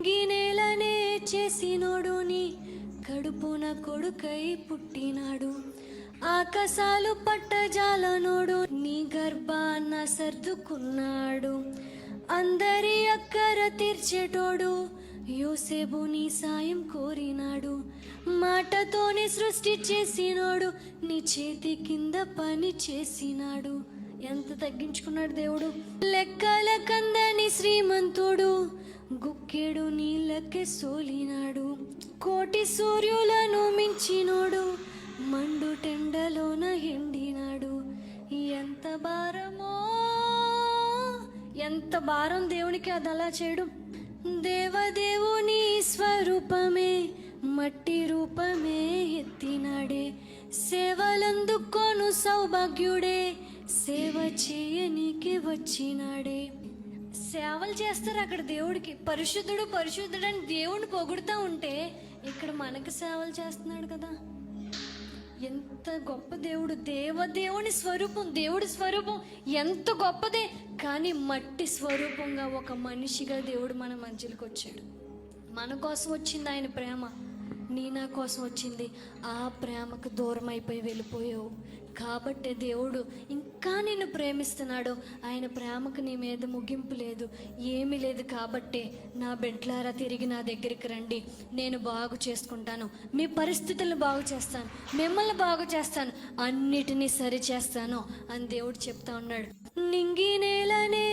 నింగి నేలనే చేసినోడు నీ కడుపున కొడుకై పుట్టినాడు. ఆకాశాలు పట్టజాలనోడు నీ గర్భాన సర్దుకున్నాడు. అందరి అక్కర తీర్చేటోడు యోసేపు నీ సాయం కోరినాడు. మాటతోనే సృష్టి చేసినోడు నీ చేతి కింద పని చేసినాడు. ఎంత తగ్గించుకున్నాడు దేవుడు. లెక్కల కందని శ్రీమంతుడు గుక్కెడు నీళ్ళకే సోలినాడు. కోటి సూర్యులను మించినోడు మండు టెండలోన ఎండినాడు. ఎంత భారమో, ఎంత భారం దేవునికి అది అలా చేయడం. దేవదేవుని స్వరూపమే మట్టి రూపమే ఎత్తినాడే. సేవలందుకోను సౌభాగ్యుడే సేవ చేయనీకి వచ్చినాడే. సేవలు చేస్తారు అక్కడ దేవుడికి. పరిశుద్ధుడు పరిశుద్ధుడు అని దేవుడిని పొగుడుతూ ఉంటే ఇక్కడ మనకు సేవలు చేస్తున్నాడు కదా. ఎంత గొప్ప దేవుడు. దేవుని స్వరూపం, దేవుడి స్వరూపం ఎంత గొప్పదే. కానీ మట్టి స్వరూపంగా ఒక మనిషిగా దేవుడు మన మధ్యలోకి వచ్చాడు. మన కోసం వచ్చింది ఆయన ప్రేమ. నీ నా కోసం వచ్చింది. ఆ ప్రేమకు దూరం అయిపోయి వెళ్ళిపోయావు కాబట్టే దేవుడు ఇంకా నిన్ను ప్రేమిస్తున్నాడు. ఆయన ప్రేమకు నీ మీద ముగింపు లేదు, ఏమీ లేదు. కాబట్టే నా బిడ్డలారా తిరిగి నా దగ్గరికి రండి, నేను బాగు చేసుకుంటాను, మీ పరిస్థితులను బాగు చేస్తాను, మిమ్మల్ని బాగు చేస్తాను, అన్నిటినీ సరి చేస్తాను అని దేవుడు చెప్తా ఉన్నాడు. నింగి నేలనే